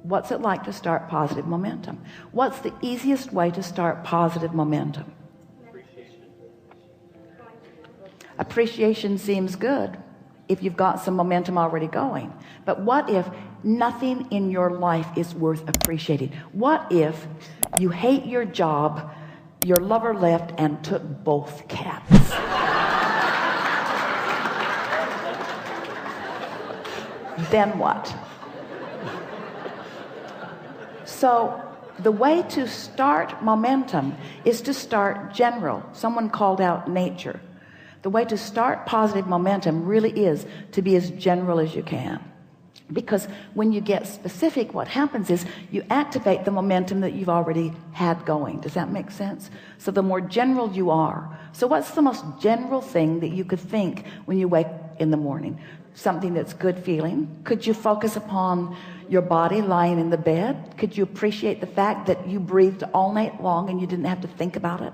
What's it like to start positive momentum? What's the easiest way to start positive momentum? Appreciation seems good if you've got some momentum already going. But what if nothing in your life is worth appreciating? What if you hate your job, your lover left and took both cats? Then what? So the way to start momentum is to start general. Someone called out nature. The way to start positive momentum really is to be as general as you can, because when you get specific, what happens is you activate the momentum that you've already had going. Does that make sense? So the more general you are. So what's the most general thing that you could think when you wake in the morning? Something that's good feeling. Could you focus upon your body lying in the bed? Could you appreciate the fact that you breathed all night long and you didn't have to think about it?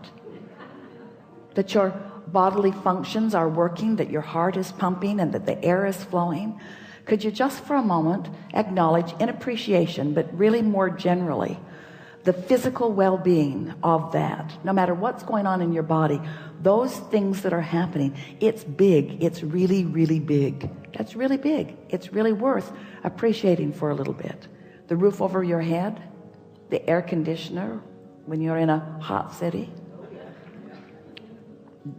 That your bodily functions are working, that your heart is pumping and that the air is flowing? Could you just for a moment acknowledge in appreciation, but really more generally, the physical well-being of that? No matter what's going on in your body, those things that are happening, it's big. It's really, really big. That's really big. It's really worth appreciating for a little bit. The roof over your head, the air conditioner when you're in a hot city,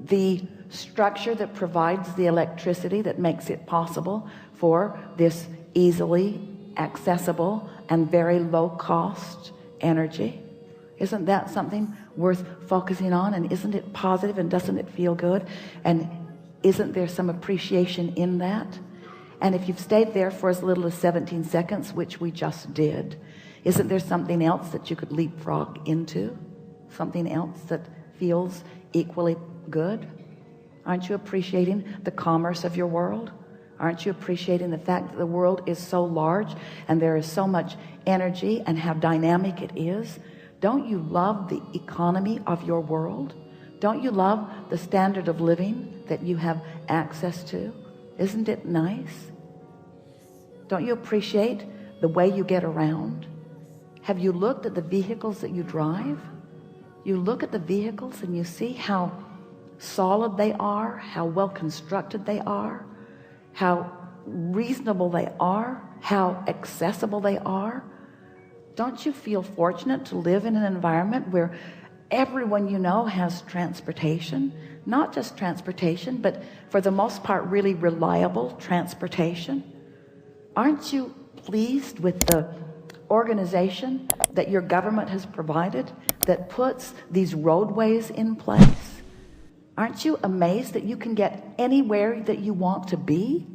the structure that provides the electricity that makes it possible for this easily accessible and very low cost energy. Isn't that something worth focusing on? And isn't it positive, and doesn't it feel good? And isn't there some appreciation in that? And if you've stayed there for as little as 17 seconds, which we just did, isn't there something else that you could leapfrog into? Something else that feels equally good? Aren't you appreciating the commerce of your world? Aren't you appreciating the fact that the world is so large and there is so much energy and how dynamic it is? Don't you love the economy of your world? Don't you love the standard of living that you have access to? Isn't it nice? Don't you appreciate the way you get around? Have you looked at the vehicles that you drive? You look at the vehicles and you see how solid they are, how well constructed they are, how reasonable they are, how accessible they are. Don't you feel fortunate to live in an environment where everyone you know has transportation? Not just transportation, but for the most part really reliable transportation. Aren't you pleased with the organization that your government has provided that puts these roadways in place? Aren't you amazed that you can get anywhere that you want to be?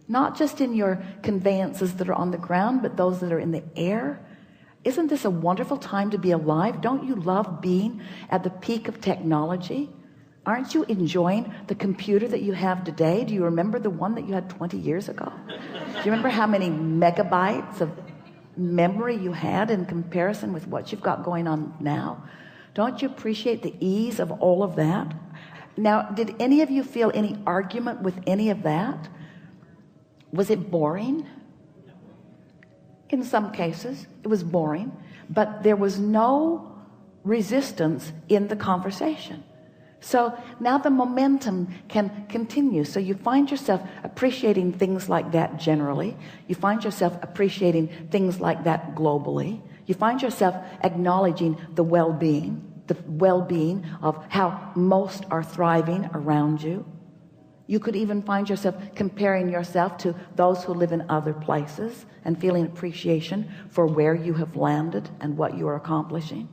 Not just in your conveyances that are on the ground, but those that are in the air. Isn't this a wonderful time to be alive? Don't you love being at the peak of technology? Aren't you enjoying the computer that you have today? Do you remember the one that you had 20 years ago? Do you remember how many megabytes of memory you had in comparison with what you've got going on now? Don't you appreciate the ease of all of that? Now, did any of you feel any argument with any of that? Was it boring? In some cases, it was boring, but there was no resistance in the conversation. So now the momentum can continue. So you find yourself appreciating things like that generally. You find yourself appreciating things like that globally. You find yourself acknowledging the well-being of how most are thriving around you. You could even find yourself comparing yourself to those who live in other places and feeling appreciation for where you have landed and what you are accomplishing.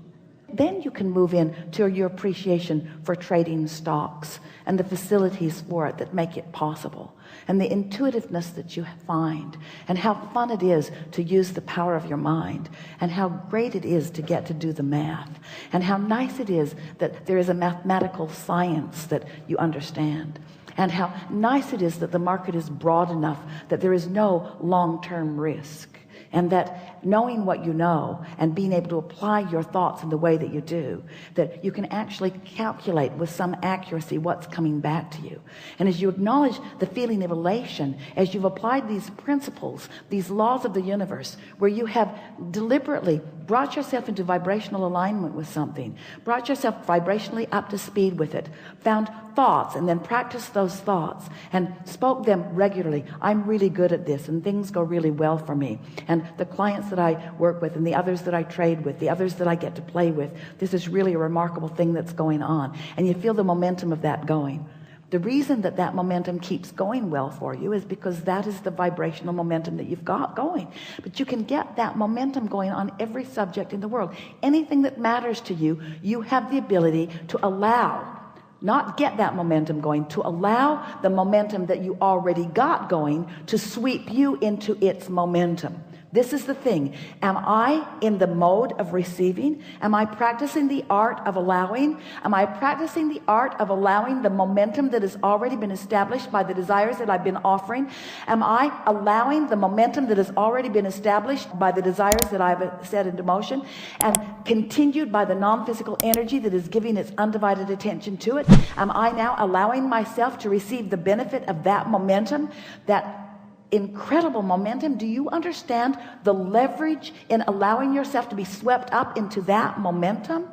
Then you can move in to your appreciation for trading stocks and the facilities for it that make it possible, and the intuitiveness that you find, and how fun it is to use the power of your mind, and how great it is to get to do the math, and how nice it is that there is a mathematical science that you understand, and how nice it is that the market is broad enough that there is no long-term risk. And that knowing what you know and being able to apply your thoughts in the way that you do, that you can actually calculate with some accuracy what's coming back to you. And as you acknowledge the feeling of elation, as you've applied these principles, these laws of the universe, where you have deliberately brought yourself into vibrational alignment with something, brought yourself vibrationally up to speed with it, found thoughts and then practiced those thoughts and spoke them regularly. I'm really good at this and things go really well for me. And the clients that I work with and the others that I trade with, the others that I get to play with, this is really a remarkable thing that's going on. And you feel the momentum of that going. The reason that that momentum keeps going well for you is because that is the vibrational momentum that you've got going. But you can get that momentum going on every subject in the world. Anything that matters to you, you have the ability to allow, not get that momentum going, to allow the momentum that you already got going to sweep you into its momentum. This is the thing. Am I in the mode of receiving? Am I practicing the art of allowing? Am I practicing the art of allowing the momentum that has already been established by the desires that I've been offering? Am I allowing the momentum that has already been established by the desires that I've set into motion and continued by the non-physical energy that is giving its undivided attention to it? Am I now allowing myself to receive the benefit of that momentum, that incredible momentum? Do you understand the leverage in allowing yourself to be swept up into that momentum?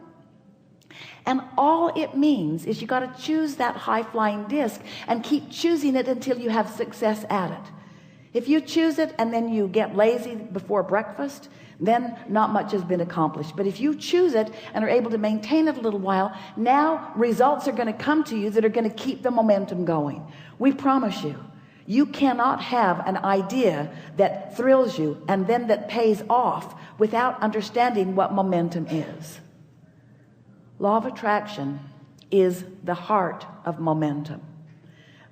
And all it means is you got to choose that high-flying disc and keep choosing it until you have success at it. If you choose it and then you get lazy before breakfast, then not much has been accomplished. But if you choose it and are able to maintain it a little while, now results are going to come to you that are going to keep the momentum going. We promise you. You cannot have an idea that thrills you and then that pays off without understanding what momentum is. Law of attraction is the heart of momentum.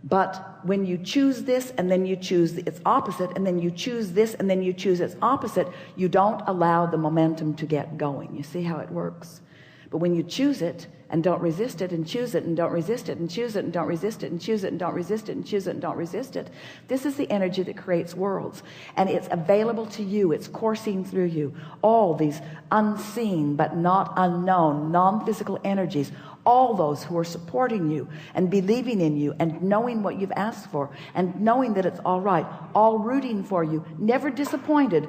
But when you choose this and then you choose its opposite and then you choose this and then you choose its opposite, you don't allow the momentum to get going. You see how it works? But when you choose it and don't resist it and choose it and don't resist it and choose it and don't resist it and choose it and don't resist it and choose it and don't resist it, this is the energy that creates worlds, and it's available to you. It's coursing through you. All these unseen but not unknown non-physical energies, all those who are supporting you and believing in you and knowing what you've asked for and knowing that it's all right, all rooting for you, never disappointed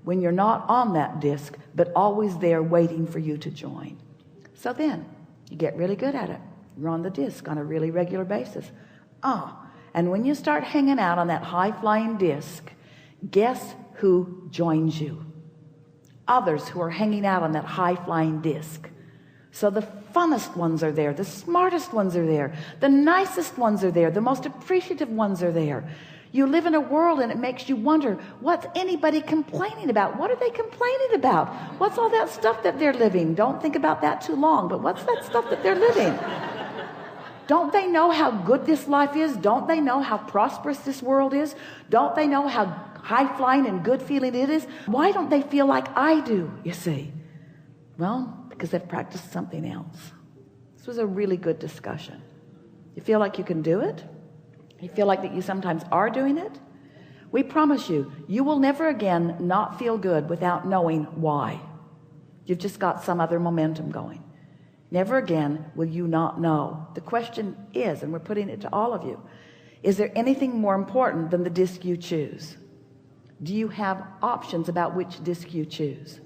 when you're not on that disc, but always there waiting for you to join. So then you get really good at it. You're on the disc on a really regular basis. And when you start hanging out on that high-flying disc, guess who joins you? Others who are hanging out on that high-flying disc. So the funnest ones are there, the smartest ones are there, the nicest ones are there, the most appreciative ones are there. You live in a world and it makes you wonder, what's anybody complaining about? What are they complaining about? What's all that stuff that they're living? Don't think about that too long, but what's that stuff that they're living? Don't they know how good this life is? Don't they know how prosperous this world is? Don't they know how high-flying and good feeling it is? Why don't they feel like I do, you see? Well, because they've practiced something else. This was a really good discussion. You feel like you can do it? You feel like that you sometimes are doing it? We promise you, you will never again not feel good without knowing why. You've just got some other momentum going. Never again will you not know. The question is, and we're putting it to all of you, is there anything more important than the disc you choose? Do you have options about which disc you choose?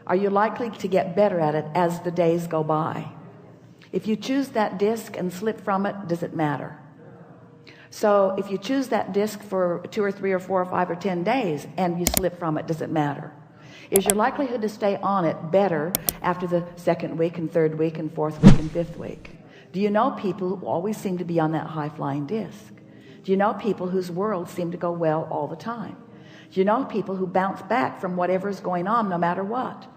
Are you likely to get better at it as the days go by? If you choose that disc and slip from it, does it matter? So if you choose that disc for 2 or 3 or 4 or 5 or 10 days and you slip from it, does it matter? Is your likelihood to stay on it better after the 2nd week and 3rd week and 4th week and 5th week? Do you know people who always seem to be on that high-flying disc? Do you know people whose worlds seem to go well all the time? Do you know people who bounce back from whatever's going on no matter what?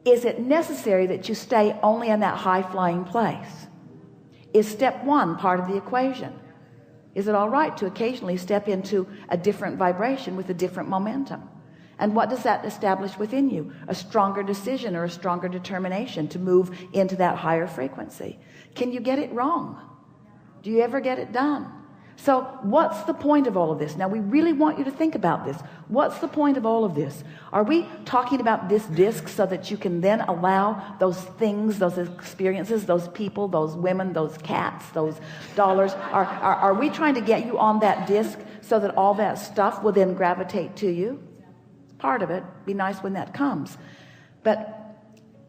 Is it necessary that you stay only in that high-flying place? Is step 1 part of the equation? Is it all right to occasionally step into a different vibration with a different momentum? And what does that establish within you? A stronger decision or a stronger determination to move into that higher frequency. Can you get it wrong? Do you ever get it done? So what's the point of all of this? Now we really want you to think about this. What's the point of all of this? Are we talking about this disc so that you can then allow those things, those experiences, those people, those women, those cats, those dollars? Are we trying to get you on that disc so that all that stuff will then gravitate to you? Part of it. Be nice when that comes. But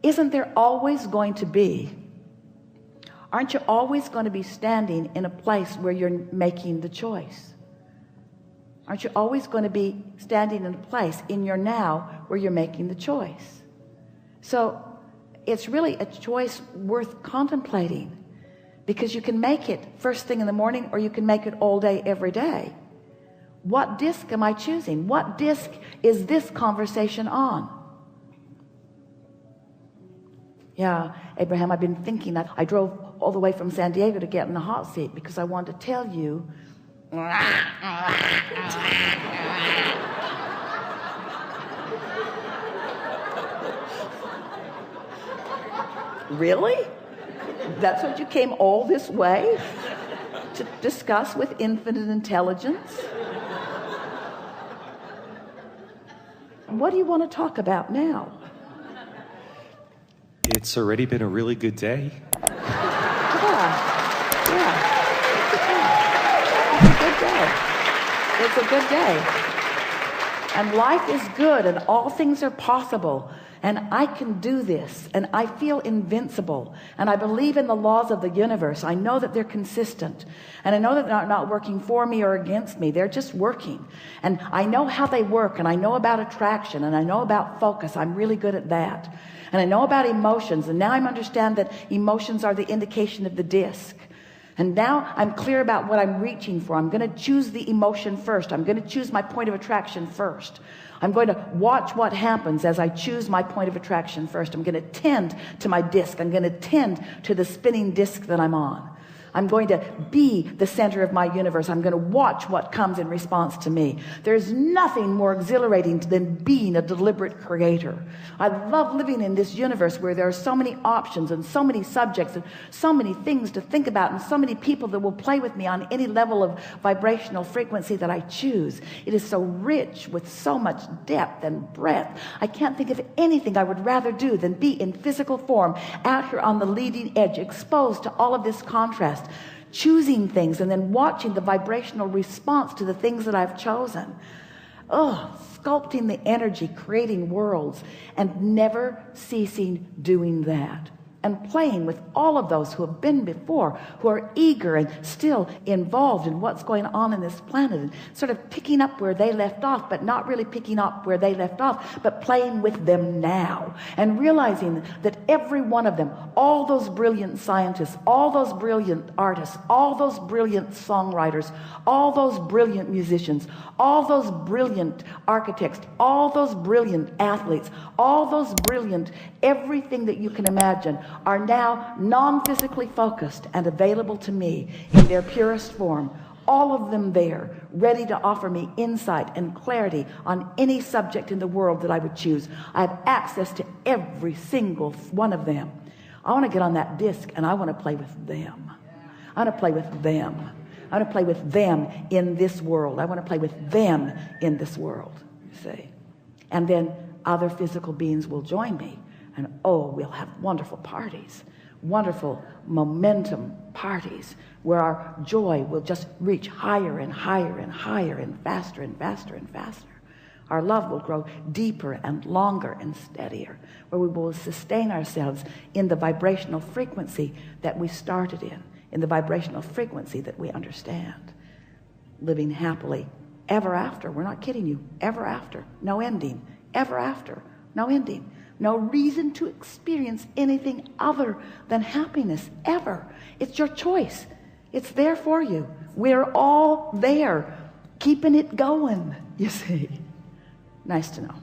isn't there always going to be, aren't you always going to be standing in a place where you're making the choice? Aren't you always going to be standing in a place in your now where you're making the choice? So it's really a choice worth contemplating, because you can make it first thing in the morning, or you can make it all day, every day. What disc am I choosing? What disc is this conversation on? Yeah, Abraham, I've been thinking that I drove all the way from San Diego to get in the hot seat because I wanted to tell you. Really? That's what you came all this way to discuss with infinite intelligence? What do you want to talk about now? It's already been a really good day. Yeah. It's a good day. And life is good, and all things are possible. And I can do this, and I feel invincible, and I believe in the laws of the universe. I know that they're consistent, and I know that they're not working for me or against me. They're just working, and I know how they work, and I know about attraction, and I know about focus. I'm really good at that. And I know about emotions, and now I understand that emotions are the indication of the disc. And now I'm clear about what I'm reaching for. I'm going to choose the emotion first. I'm going to choose my point of attraction first. I'm going to watch what happens as I choose my point of attraction first. I'm going to tend to my disc. I'm going to tend to the spinning disc that I'm on. I'm going to be the center of my universe. I'm going to watch what comes in response to me. There's nothing more exhilarating than being a deliberate creator. I love living in this universe where there are so many options and so many subjects and so many things to think about and so many people that will play with me on any level of vibrational frequency that I choose. It is so rich with so much depth and breadth. I can't think of anything I would rather do than be in physical form out here on the leading edge, exposed to all of this contrast, choosing things and then watching the vibrational response to the things that I've chosen. Sculpting the energy, creating worlds, and never ceasing doing that. And playing with all of those who have been before, who are eager and still involved in what's going on in this planet, and sort of picking up where they left off, but not really picking up where they left off, but playing with them now, and realizing that every one of them, all those brilliant scientists, all those brilliant artists, all those brilliant songwriters, all those brilliant musicians, all those brilliant architects, all those brilliant athletes, all those brilliant everything that you can imagine, are now non-physically focused and available to me in their purest form. All of them there, ready to offer me insight and clarity on any subject in the world that I would choose. I have access to every single one of them. I want to get on that disc and I want to play with them. I want to play with them. I want to play with them in this world. I want to play with them in this world, you see. And then other physical beings will join me. And we'll have wonderful parties, wonderful momentum parties where our joy will just reach higher and higher and higher and faster and faster and faster. Our love will grow deeper and longer and steadier, where we will sustain ourselves in the vibrational frequency that we started in the vibrational frequency that we understand. Living happily ever after. We're not kidding you. Ever after. No ending. Ever after. No ending. No reason to experience anything other than happiness ever. It's your choice. It's there for you. We're all there, keeping it going, you see. Nice to know.